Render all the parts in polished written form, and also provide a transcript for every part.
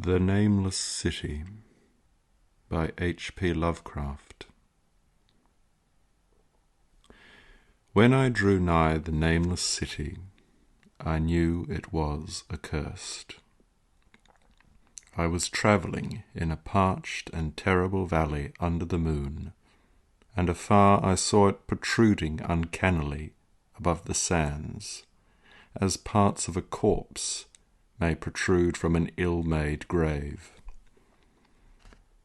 The Nameless City by H.P. Lovecraft. When I drew nigh the nameless city, I knew it was accursed. I was travelling in a parched and terrible valley under the moon, and afar I saw it protruding uncannily above the sands, as parts of a corpse may protrude from an ill-made grave.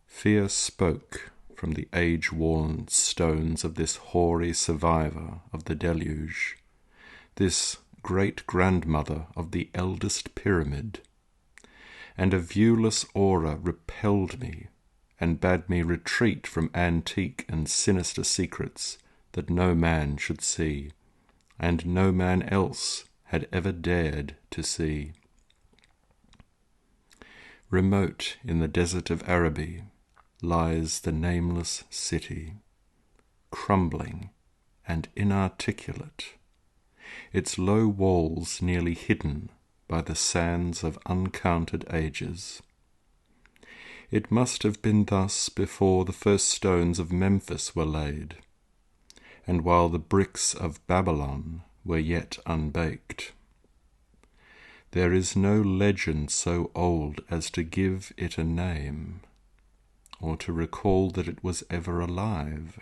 Fear spoke from the age-worn stones of this hoary survivor of the deluge, this great-grandmother of the eldest pyramid, and a viewless aura repelled me and bade me retreat from antique and sinister secrets that no man should see, and no man else had ever dared to see. Remote in the desert of Araby lies the nameless city, crumbling and inarticulate, its low walls nearly hidden by the sands of uncounted ages. It must have been thus before the first stones of Memphis were laid, and while the bricks of Babylon were yet unbaked. There is no legend so old as to give it a name, or to recall that it was ever alive,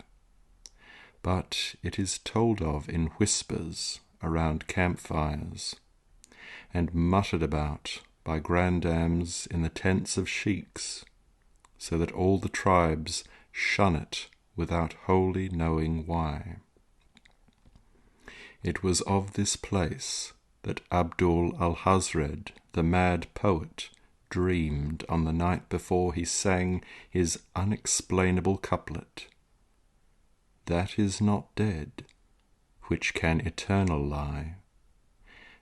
but it is told of in whispers around campfires, and muttered about by grandams in the tents of sheiks, so that all the tribes shun it without wholly knowing why. It was of this place that Abdul al-Hazred, the mad poet, dreamed on the night before he sang his unexplainable couplet: "That is not dead, which can eternal lie,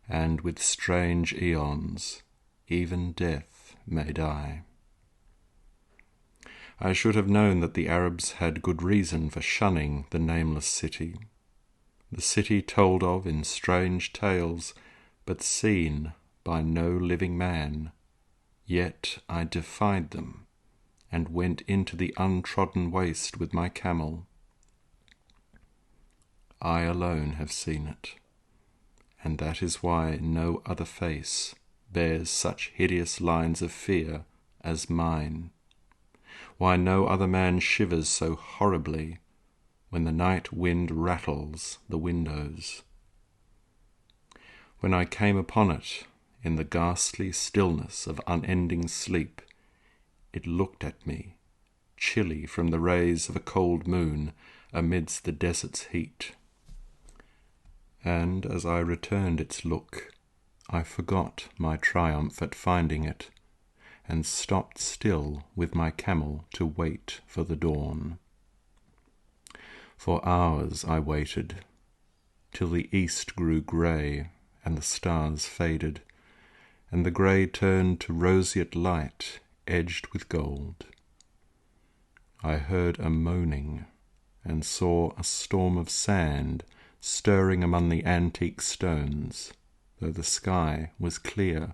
and with strange aeons even death may die." I should have known that the Arabs had good reason for shunning the nameless city, the city told of in strange tales, but seen by no living man. Yet I defied them, and went into the untrodden waste with my camel. I alone have seen it, and that is why no other face bears such hideous lines of fear as mine, why no other man shivers so horribly when the night wind rattles the windows. When I came upon it in the ghastly stillness of unending sleep, it looked at me, chilly from the rays of a cold moon amidst the desert's heat. And as I returned its look, I forgot my triumph at finding it, and stopped still with my camel to wait for the dawn. For hours I waited, till the east grew grey and the stars faded, and the grey turned to roseate light edged with gold. I heard a moaning, and saw a storm of sand stirring among the antique stones, though the sky was clear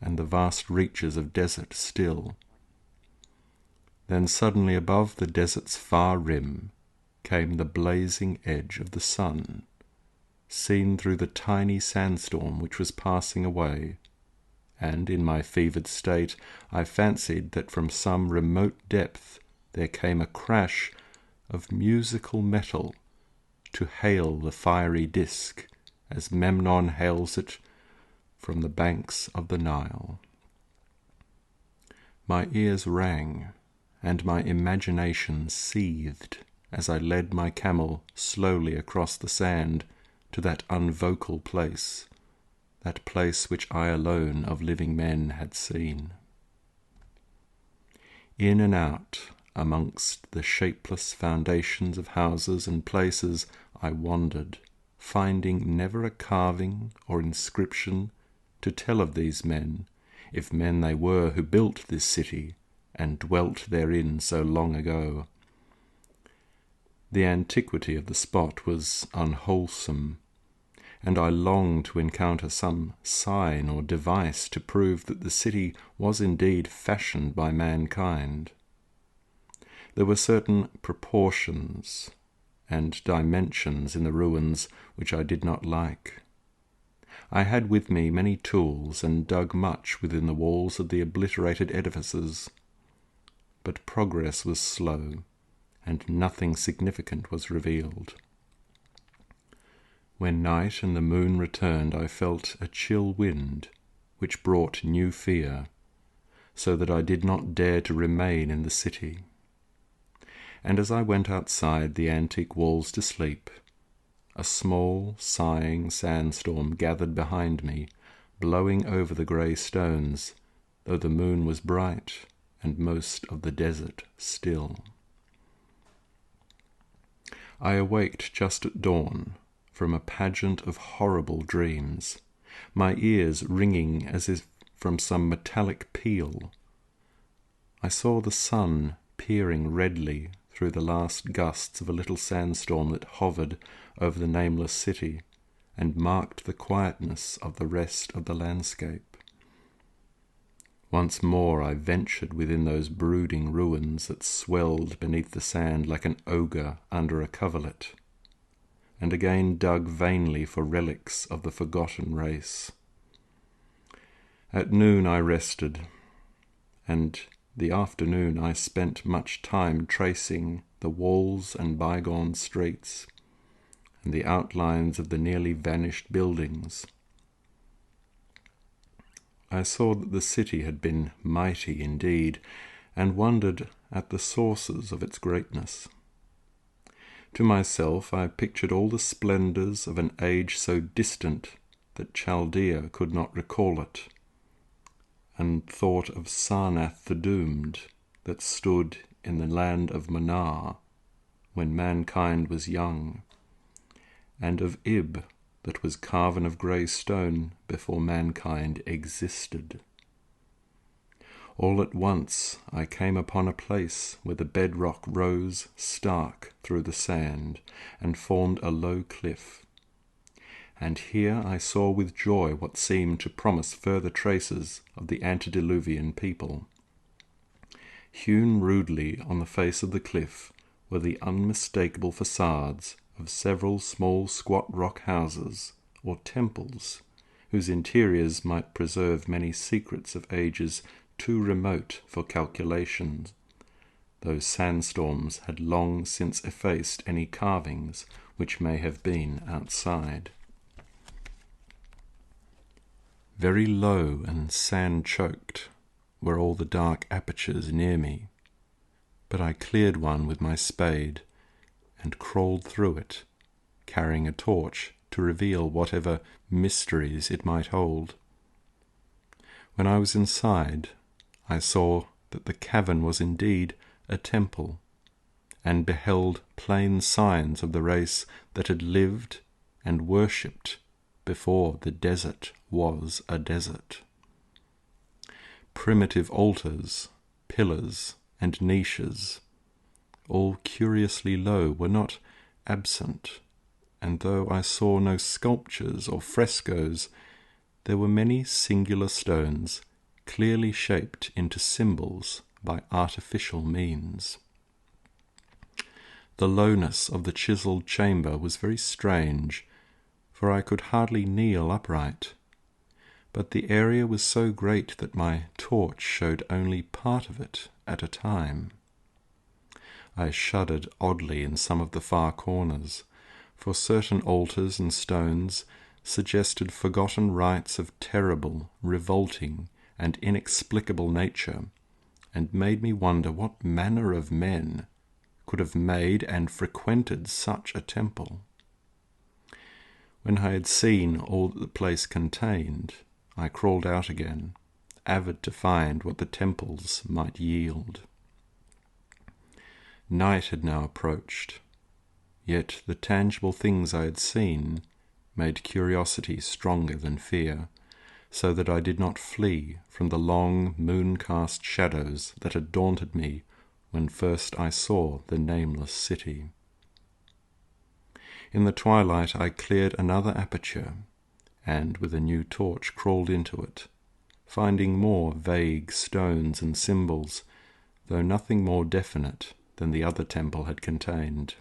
and the vast reaches of desert still. Then suddenly above the desert's far rim came the blazing edge of the sun, seen through the tiny sandstorm which was passing away, and in my fevered state I fancied that from some remote depth there came a crash of musical metal to hail the fiery disk as Memnon hails it from the banks of the Nile. My ears rang, and my imagination seethed as I led my camel slowly across the sand to that unvocal place, that place which I alone of living men had seen. In and out amongst the shapeless foundations of houses and places I wandered, finding never a carving or inscription to tell of these men, if men they were who built this city and dwelt therein so long ago. The antiquity of the spot was unwholesome, and I longed to encounter some sign or device to prove that the city was indeed fashioned by mankind. There were certain proportions and dimensions in the ruins which I did not like. I had with me many tools and dug much within the walls of the obliterated edifices, but progress was slow, and nothing significant was revealed. When night and the moon returned, I felt a chill wind, which brought new fear, so that I did not dare to remain in the city. And as I went outside the antique walls to sleep, a small, sighing sandstorm gathered behind me, blowing over the grey stones, though the moon was bright and most of the desert still. I awaked just at dawn from a pageant of horrible dreams, my ears ringing as if from some metallic peal. I saw the sun peering redly through the last gusts of a little sandstorm that hovered over the nameless city and marked the quietness of the rest of the landscape. Once more I ventured within those brooding ruins that swelled beneath the sand like an ogre under a coverlet, and again dug vainly for relics of the forgotten race. At noon I rested, and the afternoon I spent much time tracing the walls and bygone streets, and the outlines of the nearly vanished buildings. I saw that the city had been mighty indeed, and wondered at the sources of its greatness. To myself I pictured all the splendours of an age so distant that Chaldea could not recall it, and thought of Sarnath the Doomed that stood in the land of Manar when mankind was young, and of Ib that was carven of grey stone before mankind existed. All at once I came upon a place where the bedrock rose stark through the sand and formed a low cliff, and here I saw with joy what seemed to promise further traces of the antediluvian people. Hewn rudely on the face of the cliff were the unmistakable facades of several small squat rock houses or temples, whose interiors might preserve many secrets of ages too remote for calculations, though sandstorms had long since effaced any carvings which may have been outside. Very low and sand-choked were all the dark apertures near me, but I cleared one with my spade and crawled through it, carrying a torch to reveal whatever mysteries it might hold. When I was inside, I saw that the cavern was indeed a temple, and beheld plain signs of the race that had lived and worshipped before the desert was a desert. Primitive altars, pillars, and niches, all curiously low, were not absent, and though I saw no sculptures or frescoes, there were many singular stones clearly shaped into symbols by artificial means. The lowness of the chiselled chamber was very strange, for I could hardly kneel upright, but the area was so great that my torch showed only part of it at a time. I shuddered oddly in some of the far corners, for certain altars and stones suggested forgotten rites of terrible, revolting, and inexplicable nature, and made me wonder what manner of men could have made and frequented such a temple. When I had seen all that the place contained, I crawled out again, avid to find what the temples might yield. Night had now approached, yet the tangible things I had seen made curiosity stronger than fear, so that I did not flee from the long moon-cast shadows that had daunted me when first I saw the nameless city. In the twilight I cleared another aperture, and with a new torch crawled into it, finding more vague stones and symbols, though nothing more definite than the other temple had contained.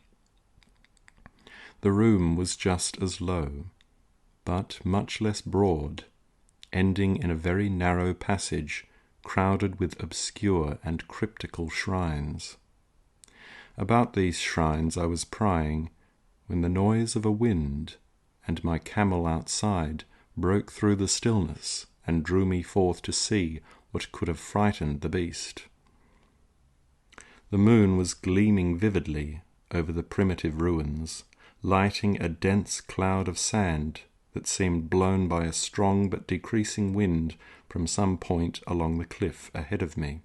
The room was just as low, but much less broad, ending in a very narrow passage crowded with obscure and cryptical shrines. About these shrines I was prying when the noise of a wind and my camel outside broke through the stillness and drew me forth to see what could have frightened the beast. The moon was gleaming vividly over the primitive ruins, lighting a dense cloud of sand that seemed blown by a strong but decreasing wind from some point along the cliff ahead of me.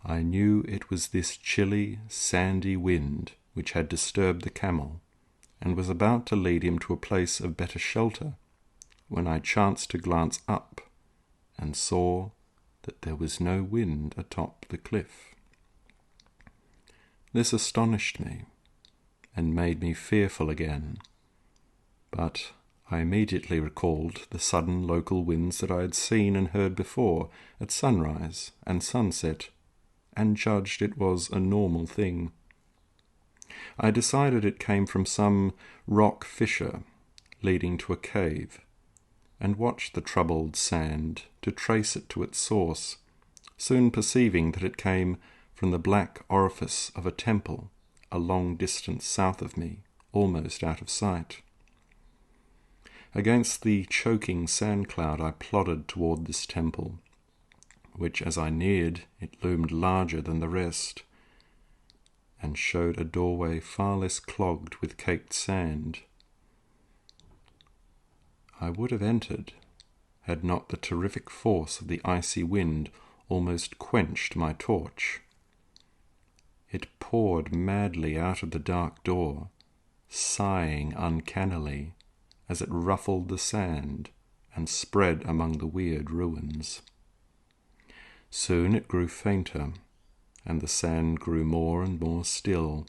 I knew it was this chilly, sandy wind which had disturbed the camel, and was about to lead him to a place of better shelter, when I chanced to glance up and saw that there was no wind atop the cliff. This astonished me, and made me fearful again, but I immediately recalled the sudden local winds that I had seen and heard before at sunrise and sunset, and judged it was a normal thing. I decided it came from some rock fissure leading to a cave, and watched the troubled sand to trace it to its source, soon perceiving that it came from the black orifice of a temple a long distance south of me, almost out of sight. Against the choking sand cloud I plodded toward this temple, which as I neared it loomed larger than the rest, and showed a doorway far less clogged with caked sand. I would have entered, had not the terrific force of the icy wind almost quenched my torch. It poured madly out of the dark door, sighing uncannily as it ruffled the sand and spread among the weird ruins. Soon it grew fainter, and the sand grew more and more still,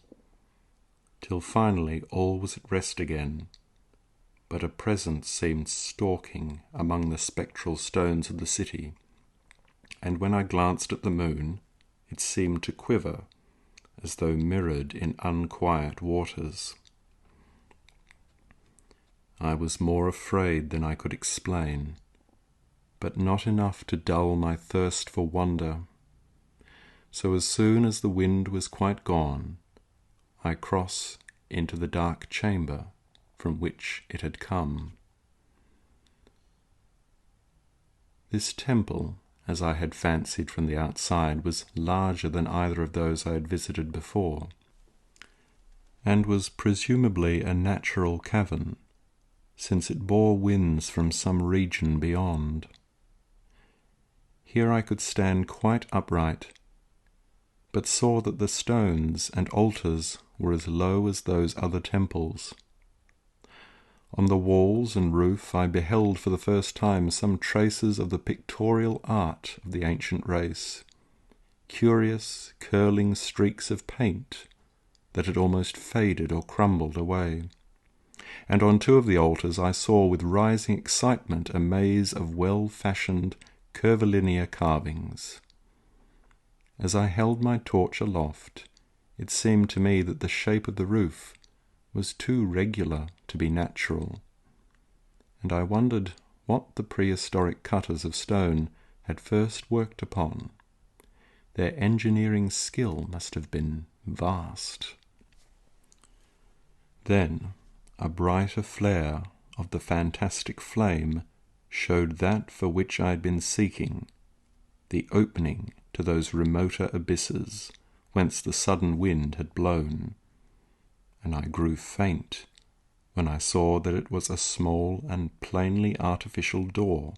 till finally all was at rest again, but a presence seemed stalking among the spectral stones of the city, and when I glanced at the moon, it seemed to quiver, as though mirrored in unquiet waters. I was more afraid than I could explain, but not enough to dull my thirst for wonder. So as soon as the wind was quite gone, I crossed into the dark chamber from which it had come. This temple, as I had fancied from the outside, was larger than either of those I had visited before, and was presumably a natural cavern, since it bore winds from some region beyond. Here I could stand quite upright, but saw that the stones and altars were as low as those other temples. On the walls and roof I beheld for the first time some traces of the pictorial art of the ancient race, curious curling streaks of paint that had almost faded or crumbled away. And on two of the altars I saw with rising excitement a maze of well-fashioned curvilinear carvings. As I held my torch aloft, it seemed to me that the shape of the roof was too regular to be natural, and I wondered what the prehistoric cutters of stone had first worked upon. Their engineering skill must have been vast. Then a brighter flare of the fantastic flame showed that for which I had been seeking, the opening to those remoter abysses whence the sudden wind had blown, and I grew faint when I saw that it was a small and plainly artificial door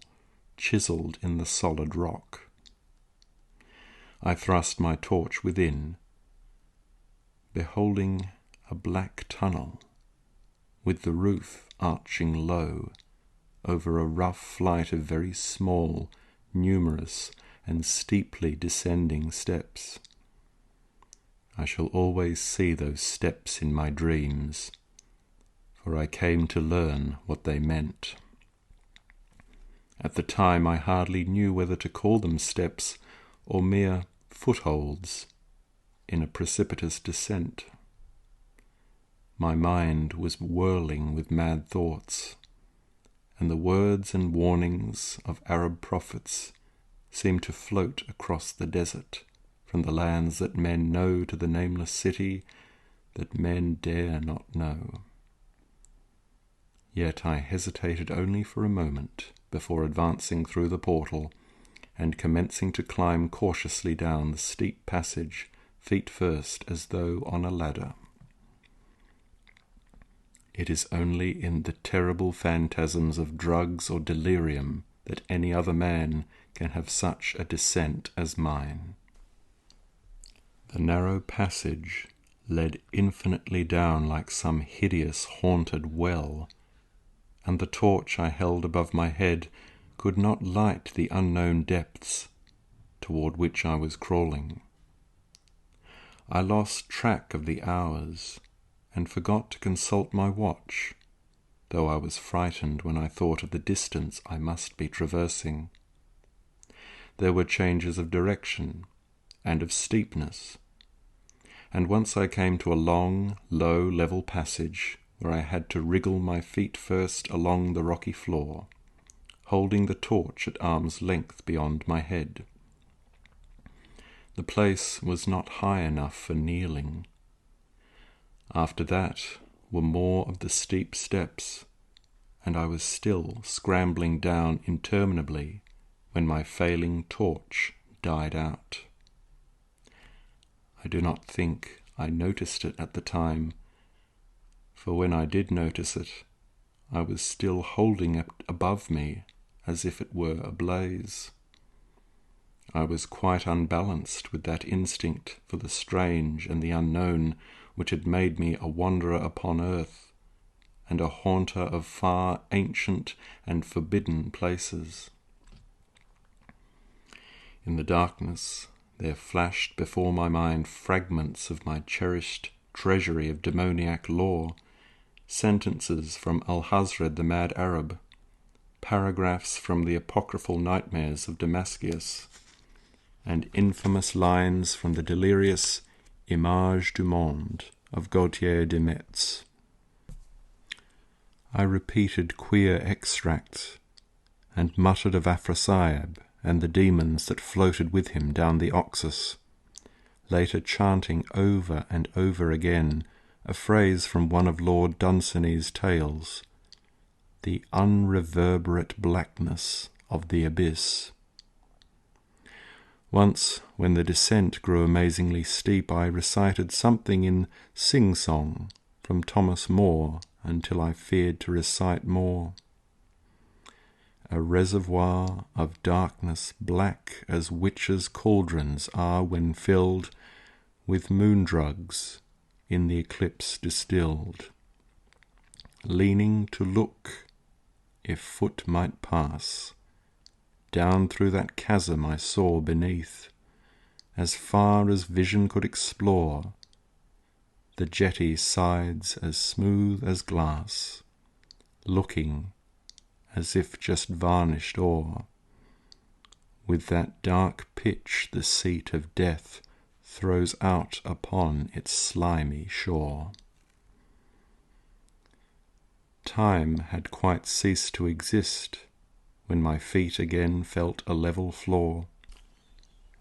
chiselled in the solid rock. I thrust my torch within, beholding a black tunnel, with the roof arching low over a rough flight of very small, numerous, and steeply descending steps. I shall always see those steps in my dreams, for I came to learn what they meant. At the time I hardly knew whether to call them steps or mere footholds in a precipitous descent. My mind was whirling with mad thoughts, and the words and warnings of Arab prophets seemed to float across the desert from the lands that men know to the nameless city that men dare not know. Yet I hesitated only for a moment before advancing through the portal and commencing to climb cautiously down the steep passage, feet first, as though on a ladder. It is only in the terrible phantasms of drugs or delirium that any other man can have such a descent as mine. The narrow passage led infinitely down like some hideous haunted well, and the torch I held above my head could not light the unknown depths toward which I was crawling. I lost track of the hours and forgot to consult my watch, though I was frightened when I thought of the distance I must be traversing. There were changes of direction and of steepness, and once I came to a long, low, level passage where I had to wriggle my feet first along the rocky floor, holding the torch at arm's length beyond my head. The place was not high enough for kneeling. After that were more of the steep steps, and I was still scrambling down interminably when my failing torch died out. I do not think I noticed it at the time, for when I did notice it, I was still holding it above me as if it were ablaze. I was quite unbalanced with that instinct for the strange and the unknown which had made me a wanderer upon earth and a haunter of far ancient and forbidden places. In the darkness there flashed before my mind fragments of my cherished treasury of demoniac lore, sentences from Alhazred the mad Arab, paragraphs from the apocryphal nightmares of Damascus, and infamous lines from the delirious Images du Monde of Gautier de Metz. I repeated queer extracts and muttered of Afrasiab and the demons that floated with him down the Oxus, later chanting over and over again a phrase from one of Lord Dunsany's tales, the unreverberate blackness of the abyss. Once, when the descent grew amazingly steep, I recited something in sing-song from Thomas Moore until I feared to recite more. A reservoir of darkness black as witches' cauldrons are when filled with moon drugs in the eclipse distilled. Leaning to look, if foot might pass, down through that chasm I saw beneath, as far as vision could explore, the jetty sides as smooth as glass, looking as if just varnished o'er, with that dark pitch the seat of death throws out upon its slimy shore. Time had quite ceased to exist when my feet again felt a level floor,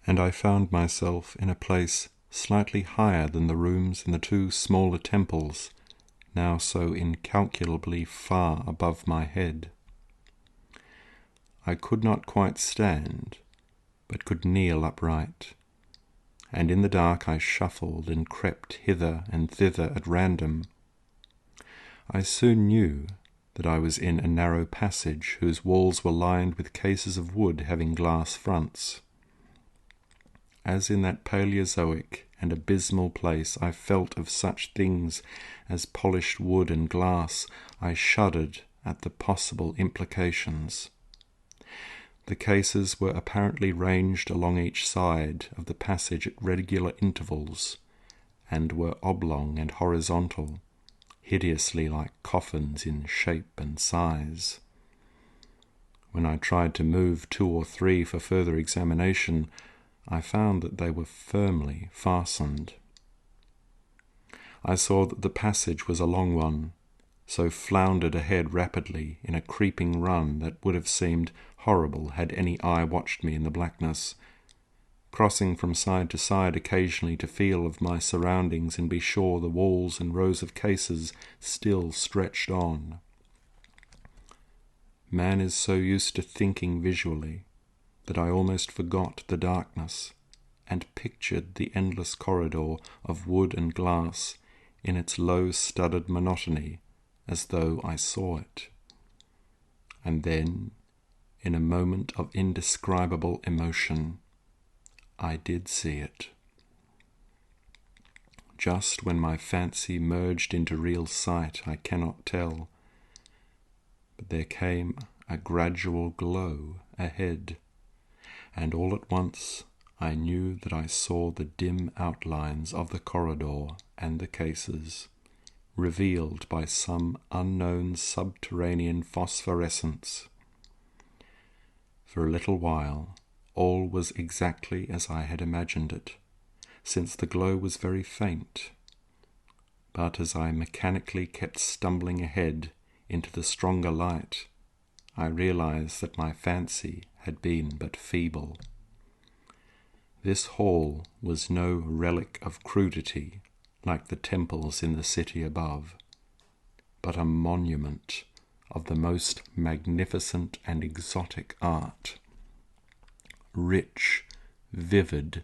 and I found myself in a place slightly higher than the rooms in the two smaller temples, now so incalculably far above my head. I could not quite stand, but could kneel upright, and in the dark I shuffled and crept hither and thither at random. I soon knew that I was in a narrow passage whose walls were lined with cases of wood having glass fronts. As in that Paleozoic and abysmal place I felt of such things as polished wood and glass, I shuddered at the possible implications. The cases were apparently ranged along each side of the passage at regular intervals, and were oblong and horizontal, hideously like coffins in shape and size. When I tried to move 2 or 3 for further examination, I found that they were firmly fastened. I saw that the passage was a long one, so floundered ahead rapidly in a creeping run that would have seemed horrible had any eye watched me in the blackness, crossing from side to side occasionally to feel of my surroundings and be sure the walls and rows of cases still stretched on. Man is so used to thinking visually that I almost forgot the darkness and pictured the endless corridor of wood and glass in its low-studded monotony as though I saw it. And then, in a moment of indescribable emotion, I did see it. Just when my fancy merged into real sight, I cannot tell, but there came a gradual glow ahead, and all at once I knew that I saw the dim outlines of the corridor and the cases, revealed by some unknown subterranean phosphorescence. For a little while, all was exactly as I had imagined it, since the glow was very faint. But as I mechanically kept stumbling ahead into the stronger light, I realized that my fancy had been but feeble. This hall was no relic of crudity like the temples in the city above, but a monument of the most magnificent and exotic art. Rich, vivid,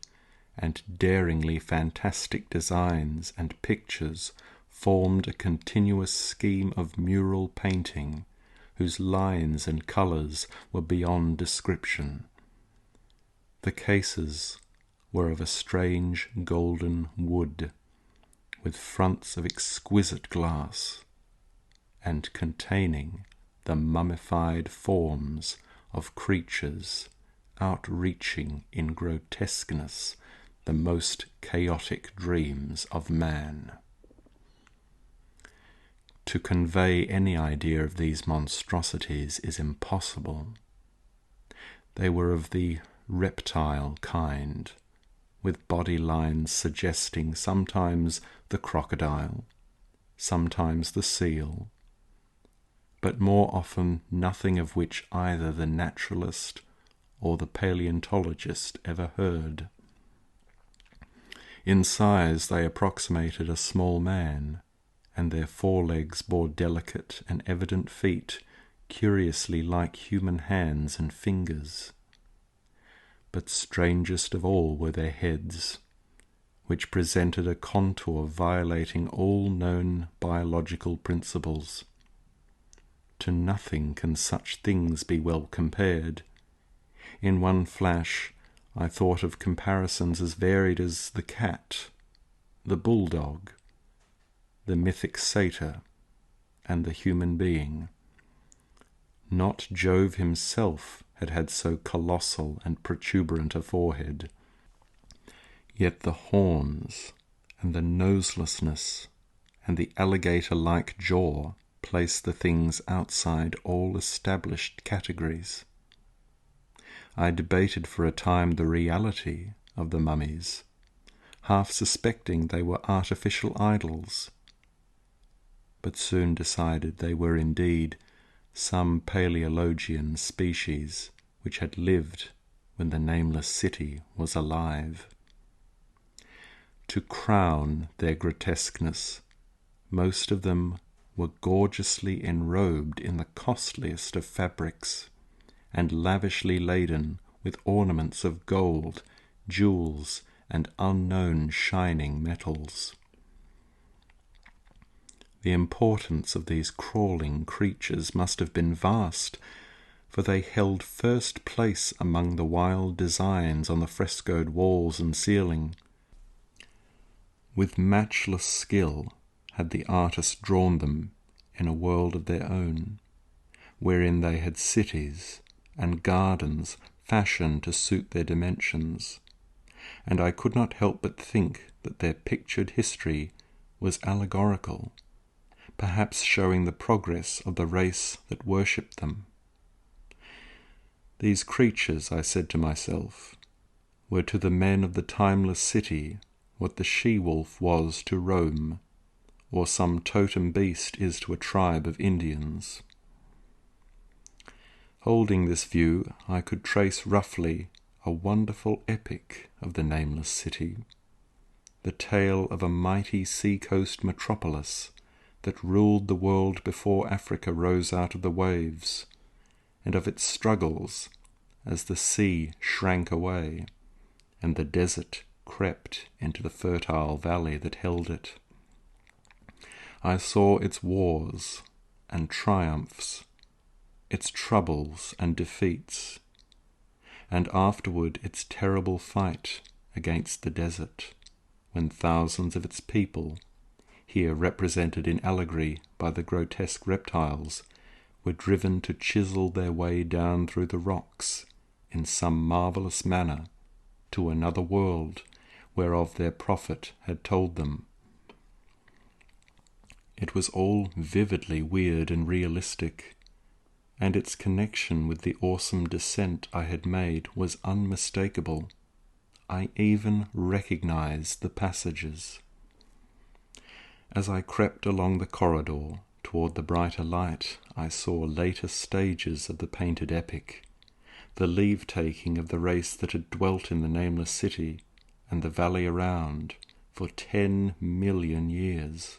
and daringly fantastic designs and pictures formed a continuous scheme of mural painting whose lines and colours were beyond description. The cases were of a strange golden wood, with fronts of exquisite glass, and containing the mummified forms of creatures outreaching in grotesqueness the most chaotic dreams of man. To convey any idea of these monstrosities is impossible. They were of the reptile kind, with body lines suggesting sometimes the crocodile, sometimes the seal, but more often nothing of which either the naturalist or the paleontologist ever heard. In size they approximated a small man, and their forelegs bore delicate and evident feet curiously like human hands and fingers. But strangest of all were their heads, which presented a contour violating all known biological principles. To nothing can such things be well compared. In one flash I thought of comparisons as varied as the cat, the bulldog, the mythic satyr, and the human being. Not Jove himself had had so colossal and protuberant a forehead. Yet the horns, and the noselessness, and the alligator-like jaw placed the things outside all established categories. I debated for a time the reality of the mummies, half suspecting they were artificial idols, but soon decided they were indeed some Paleologian species which had lived when the Nameless city was alive. To crown their grotesqueness, most of them were gorgeously enrobed in the costliest of fabrics, and lavishly laden with ornaments of gold, jewels, and unknown shining metals. The importance of these crawling creatures must have been vast, for they held first place among the wild designs on the frescoed walls and ceiling. With matchless skill had the artist drawn them in a world of their own, wherein they had cities and gardens fashioned to suit their dimensions, and I could not help but think that their pictured history was allegorical, perhaps showing the progress of the race that worshipped them. These creatures, I said to myself, were to the men of the timeless city what the she-wolf was to Rome, or some totem beast is to a tribe of Indians. Holding this view, I could trace roughly a wonderful epic of the Nameless City, the tale of a mighty sea-coast metropolis that ruled the world before Africa rose out of the waves, and of its struggles as the sea shrank away, and the desert crept into the fertile valley that held it. I saw its wars and triumphs, its troubles and defeats, and afterward its terrible fight against the desert, when thousands of its people, here represented in allegory by the grotesque reptiles, were driven to chisel their way down through the rocks in some marvellous manner to another world whereof their prophet had told them. It was all vividly weird and realistic, and its connection with the awesome descent I had made was unmistakable. I even recognized the passages. As I crept along the corridor toward the brighter light, I saw later stages of the painted epic, the leave-taking of the race that had dwelt in the Nameless City and the valley around for 10 million years,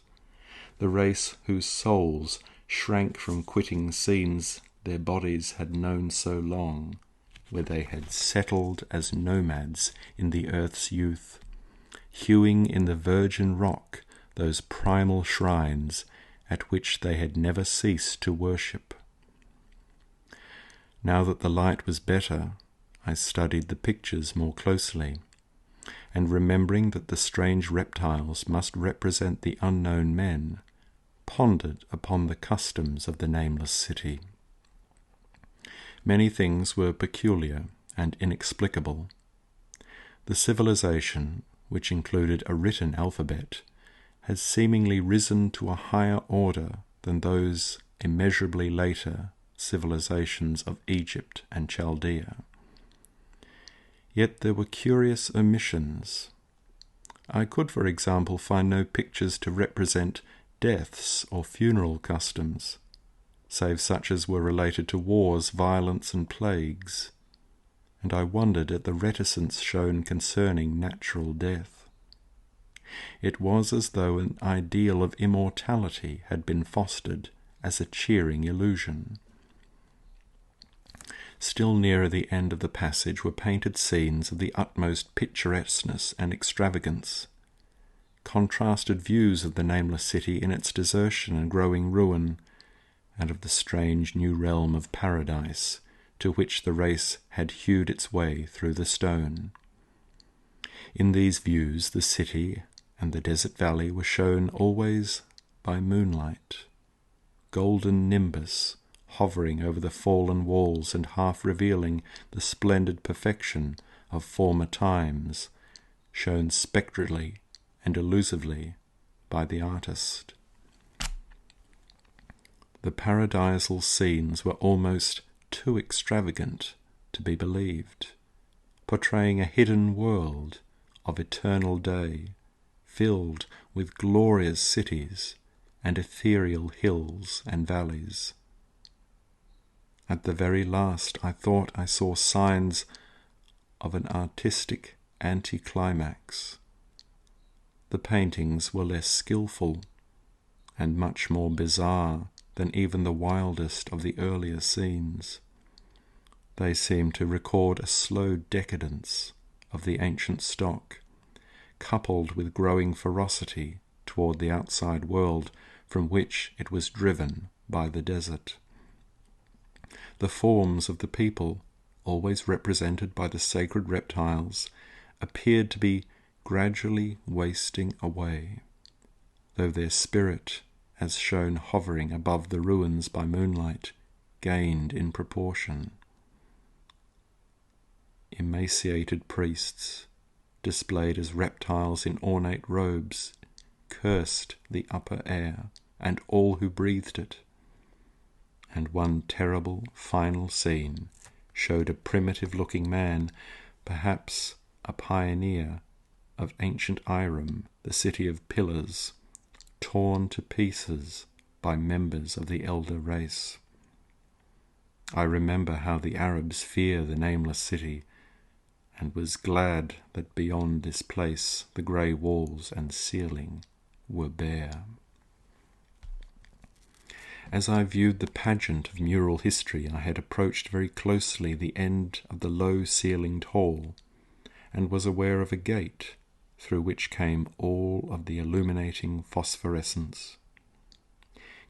the race whose souls shrank from quitting scenes their bodies had known so long, where they had settled as nomads in the earth's youth, hewing in the virgin rock those primal shrines at which they had never ceased to worship. Now that the light was better, I studied the pictures more closely, and remembering that the strange reptiles must represent the unknown men, pondered upon the customs of the Nameless City. Many things were peculiar and inexplicable. The civilization, which included a written alphabet, had seemingly risen to a higher order than those immeasurably later civilizations of Egypt and Chaldea. Yet there were curious omissions. I could, for example, find no pictures to represent deaths or funeral customs, save such as were related to wars, violence, and plagues, and I wondered at the reticence shown concerning natural death. It was as though an ideal of immortality had been fostered as a cheering illusion. Still nearer the end of the passage were painted scenes of the utmost picturesqueness and extravagance, contrasted views of the Nameless City in its desertion and growing ruin, and of the strange new realm of paradise to which the race had hewed its way through the stone. In these views the city and the desert valley were shown always by moonlight, golden nimbus hovering over the fallen walls and half revealing the splendid perfection of former times, shown spectrally and elusively by the artist. The paradisal scenes were almost too extravagant to be believed, portraying a hidden world of eternal day, filled with glorious cities and ethereal hills and valleys. At the very last, I thought I saw signs of an artistic anticlimax. The paintings were less skillful and much more bizarre than even the wildest of the earlier scenes. They seemed to record a slow decadence of the ancient stock, coupled with growing ferocity toward the outside world from which it was driven by the desert. The forms of the people, always represented by the sacred reptiles, appeared to be gradually wasting away, though their spirit, as shown hovering above the ruins by moonlight, gained in proportion. Emaciated priests, displayed as reptiles in ornate robes, cursed the upper air and all who breathed it. And one terrible final scene showed a primitive-looking man, perhaps a pioneer of ancient Iram, the city of pillars, torn to pieces by members of the elder race. I remember how the Arabs fear the Nameless city, and was glad that beyond this place the grey walls and ceiling were bare. As I viewed the pageant of mural history, I had approached very closely the end of the low-ceilinged hall, and was aware of a gate through which came all of the illuminating phosphorescence.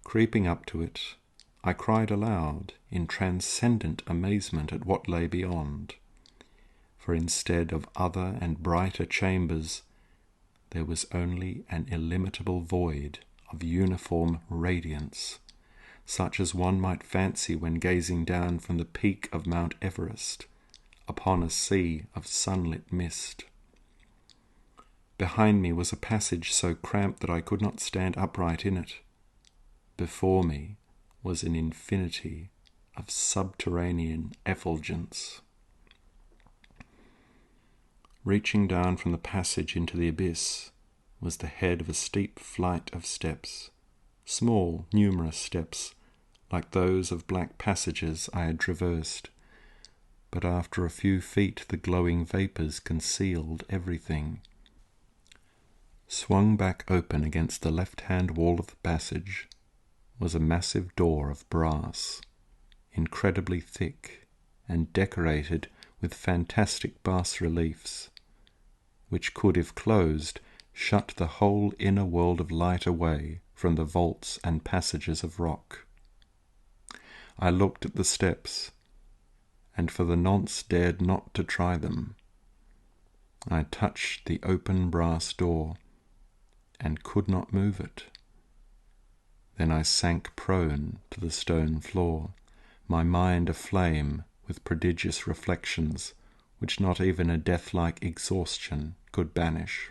Creeping up to it, I cried aloud in transcendent amazement at what lay beyond, for instead of other and brighter chambers, there was only an illimitable void of uniform radiance, such as one might fancy when gazing down from the peak of Mount Everest upon a sea of sunlit mist. Behind me was a passage so cramped that I could not stand upright in it. Before me was an infinity of subterranean effulgence. Reaching down from the passage into the abyss was the head of a steep flight of steps, small, numerous steps, like those of black passages I had traversed, but after a few feet the glowing vapours concealed everything. Swung back open against the left-hand wall of the passage was a massive door of brass, incredibly thick and decorated with fantastic bas-reliefs, which could, if closed, shut the whole inner world of light away from the vaults and passages of rock. I looked at the steps, and for the nonce dared not to try them. I touched the open brass door, and could not move it. Then I sank prone to the stone floor, my mind aflame with prodigious reflections which not even a death-like exhaustion could banish.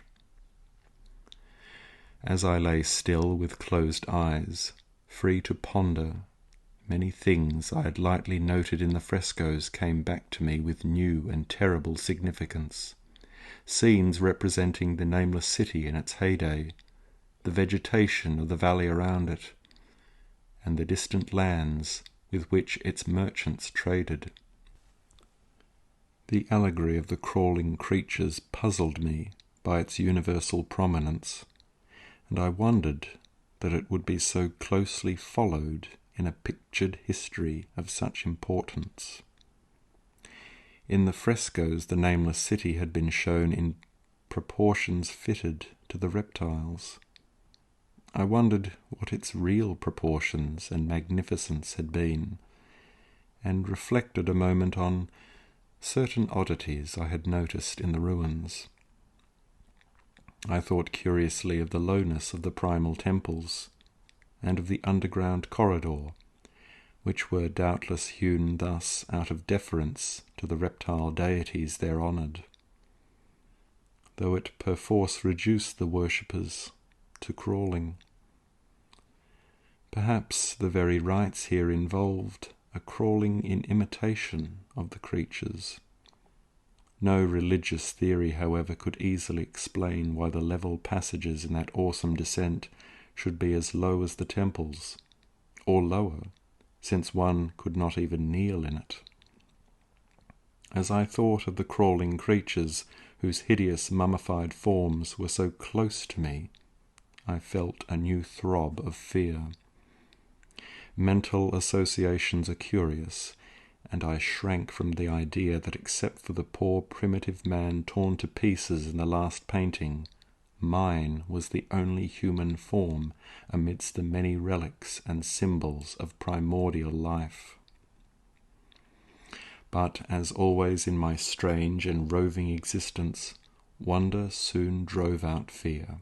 As I lay still with closed eyes, free to ponder, many things I had lightly noted in the frescoes came back to me with new and terrible significance. Scenes representing the Nameless city in its heyday, the vegetation of the valley around it, and the distant lands with which its merchants traded. The allegory of the crawling creatures puzzled me by its universal prominence, and I wondered that it would be so closely followed in a pictured history of such importance. In the frescoes, the Nameless city had been shown in proportions fitted to the reptiles. I wondered what its real proportions and magnificence had been, and reflected a moment on certain oddities I had noticed in the ruins. I thought curiously of the lowness of the primal temples, and of the underground corridor, which were doubtless hewn thus out of deference to the reptile deities there honoured, though it perforce reduced the worshippers to crawling. Perhaps the very rites here involved a crawling in imitation of the creatures. No religious theory, however, could easily explain why the level passages in that awesome descent should be as low as the temples, or lower, since one could not even kneel in it. As I thought of the crawling creatures whose hideous mummified forms were so close to me, I felt a new throb of fear. Mental associations are curious, and I shrank from the idea that except for the poor primitive man torn to pieces in the last painting, mine was the only human form amidst the many relics and symbols of primordial life. But, as always in my strange and roving existence, wonder soon drove out fear,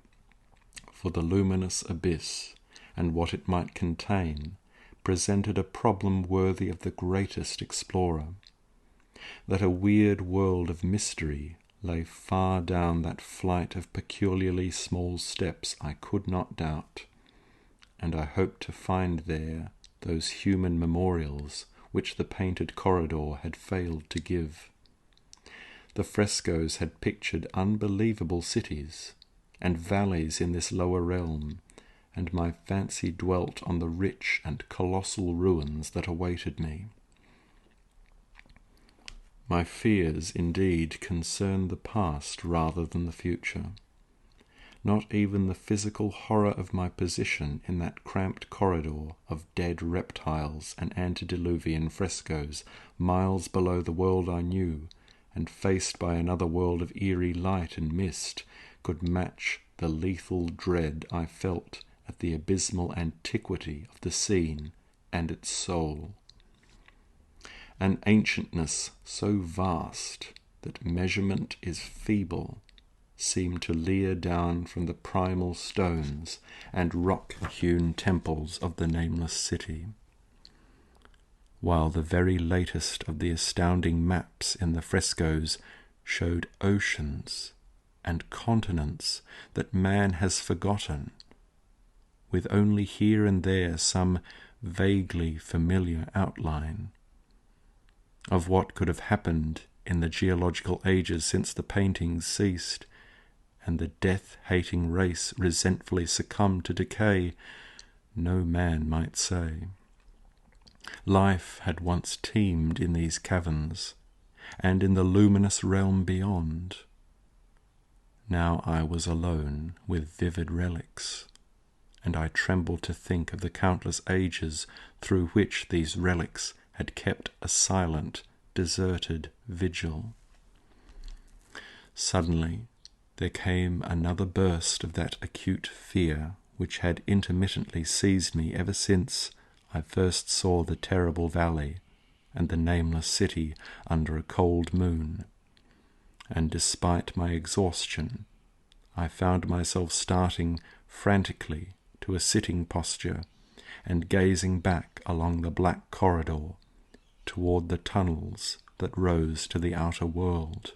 for the luminous abyss and what it might contain presented a problem worthy of the greatest explorer. That a weird world of mystery lay far down that flight of peculiarly small steps I could not doubt, and I hoped to find there those human memorials which the painted corridor had failed to give. The frescoes had pictured unbelievable cities and valleys in this lower realm, and my fancy dwelt on the rich and colossal ruins that awaited me. My fears, indeed, concerned the past rather than the future. Not even the physical horror of my position in that cramped corridor of dead reptiles and antediluvian frescoes, miles below the world I knew, and faced by another world of eerie light and mist, could match the lethal dread I felt at the abysmal antiquity of the scene and its soul. An ancientness so vast that measurement is feeble seemed to leer down from the primal stones and rock-hewn temples of the nameless city, while the very latest of the astounding maps in the frescoes showed oceans and continents that man has forgotten, with only here and there some vaguely familiar outline of what could have happened in the geological ages since the paintings ceased, and the death-hating race resentfully succumbed to decay. No man might say. Life had once teemed in these caverns, and in the luminous realm beyond. Now I was alone with vivid relics, and I trembled to think of the countless ages through which these relics had kept a silent, deserted vigil. Suddenly there came another burst of that acute fear which had intermittently seized me ever since I first saw the terrible valley and the nameless city under a cold moon, and despite my exhaustion, I found myself starting frantically to a sitting posture and gazing back along the black corridor toward the tunnels that rose to the outer world.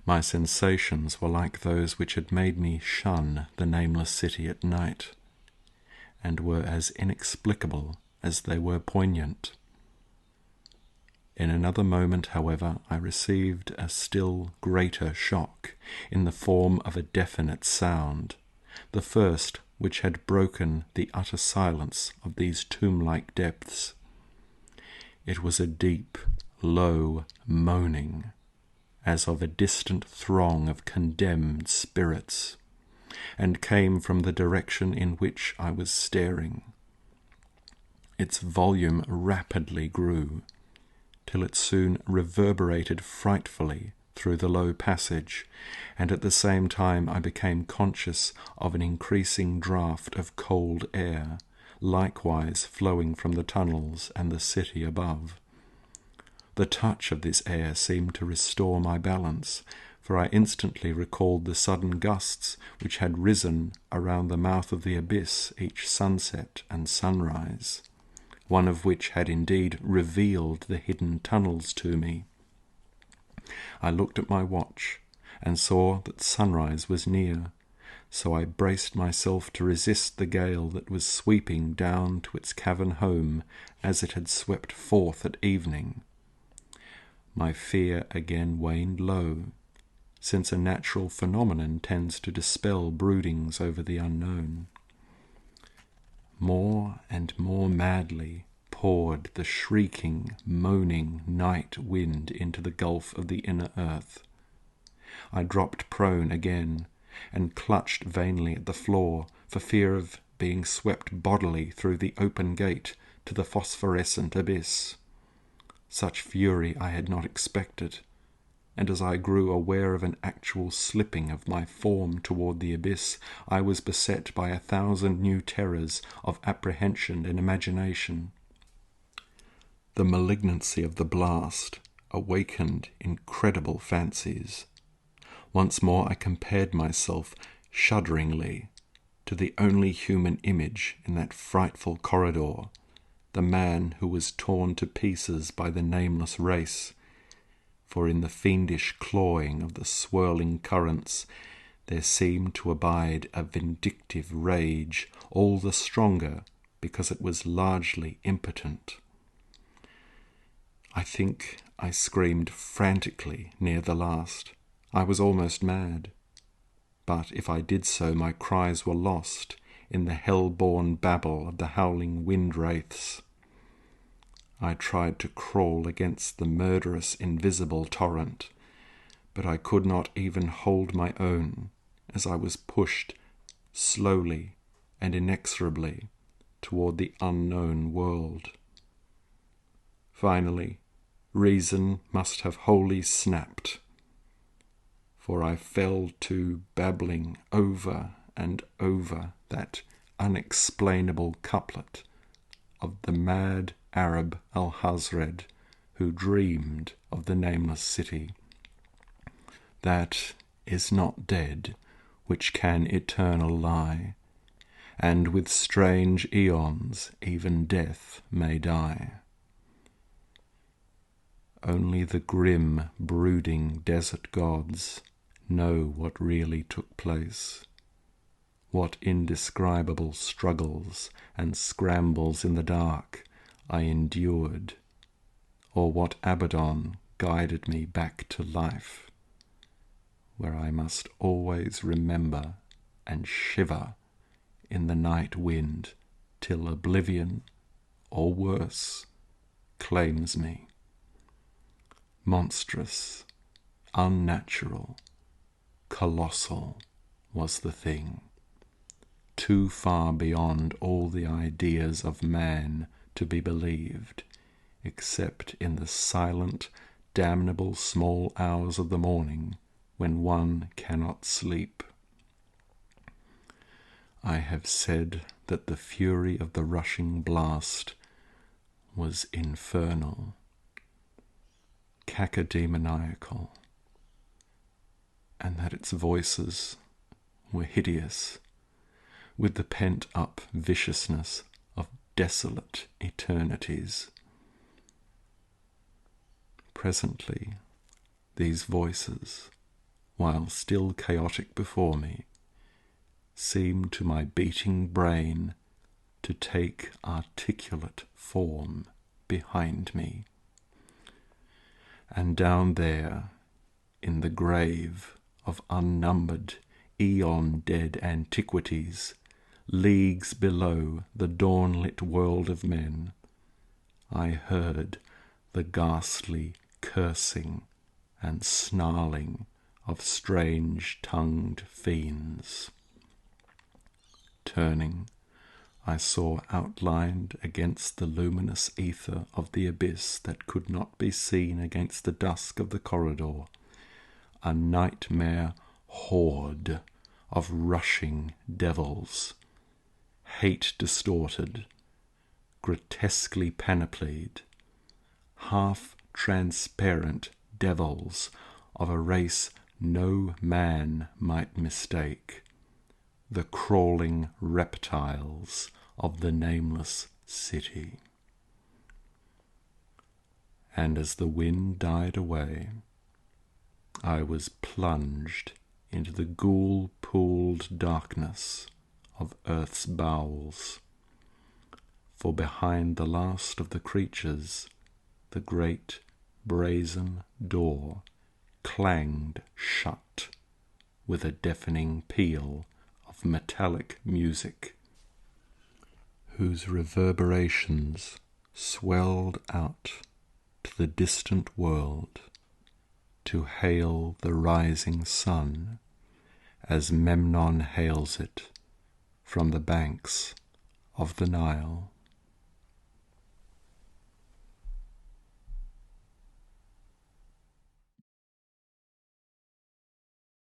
My sensations were like those which had made me shun the nameless city at night, and were as inexplicable as they were poignant. In another moment, however, I received a still greater shock in the form of a definite sound, the first which had broken the utter silence of these tomb-like depths. It was a deep, low moaning, as of a distant throng of condemned spirits, and came from the direction in which I was staring. Its volume rapidly grew, till it soon reverberated frightfully through the low passage, and at the same time I became conscious of an increasing draught of cold air, likewise flowing from the tunnels and the city above. The touch of this air seemed to restore my balance, for I instantly recalled the sudden gusts which had risen around the mouth of the abyss each sunset and sunrise, one of which had indeed revealed the hidden tunnels to me. I looked at my watch and saw that sunrise was near, so I braced myself to resist the gale that was sweeping down to its cavern home as it had swept forth at evening. My fear again waned low, since a natural phenomenon tends to dispel broodings over the unknown. More and more madly poured the shrieking, moaning night wind into the gulf of the inner earth. I dropped prone again, and clutched vainly at the floor for fear of being swept bodily through the open gate to the phosphorescent abyss. Such fury I had not expected, and as I grew aware of an actual slipping of my form toward the abyss, I was beset by 1,000 new terrors of apprehension and imagination. The malignancy of the blast awakened incredible fancies. Once more I compared myself shudderingly to the only human image in that frightful corridor, the man who was torn to pieces by the nameless race, for in the fiendish clawing of the swirling currents there seemed to abide a vindictive rage, all the stronger because it was largely impotent. I think I screamed frantically near the last. I was almost mad. But if I did so, my cries were lost in the hell-born babble of the howling wind-wraiths. I tried to crawl against the murderous invisible torrent, but I could not even hold my own as I was pushed slowly and inexorably toward the unknown world. Finally, reason must have wholly snapped, for I fell to babbling over and over that unexplainable couplet of the mad Arab Alhazred who dreamed of the nameless city. That is not dead which can eternal lie, and with strange aeons even death may die. Only the grim, brooding desert gods know what really took place, what indescribable struggles and scrambles in the dark I endured, or what Abaddon guided me back to life, where I must always remember and shiver in the night wind till oblivion, or worse, claims me. Monstrous, unnatural, colossal was the thing, too far beyond all the ideas of man to be believed, except in the silent, damnable small hours of the morning when one cannot sleep. I have said that the fury of the rushing blast was infernal, cacodemoniacal, and that its voices were hideous, with the pent-up viciousness of desolate eternities. Presently, these voices, while still chaotic before me, seemed to my beating brain to take articulate form behind me. And down there, in the grave of unnumbered, eon-dead antiquities, leagues below the dawn-lit world of men, I heard the ghastly cursing and snarling of strange-tongued fiends. Turning, I saw outlined against the luminous ether of the abyss that could not be seen against the dusk of the corridor, a nightmare horde of rushing devils, hate-distorted, grotesquely panoplied, half-transparent devils of a race no man might mistake, the crawling reptiles of the nameless city. And as the wind died away, I was plunged into the ghoul-pooled darkness of earth's bowels, for behind the last of the creatures, the great brazen door clanged shut with a deafening peal of metallic music, whose reverberations swelled out to the distant world to hail the rising sun as Memnon hails it from the banks of the Nile.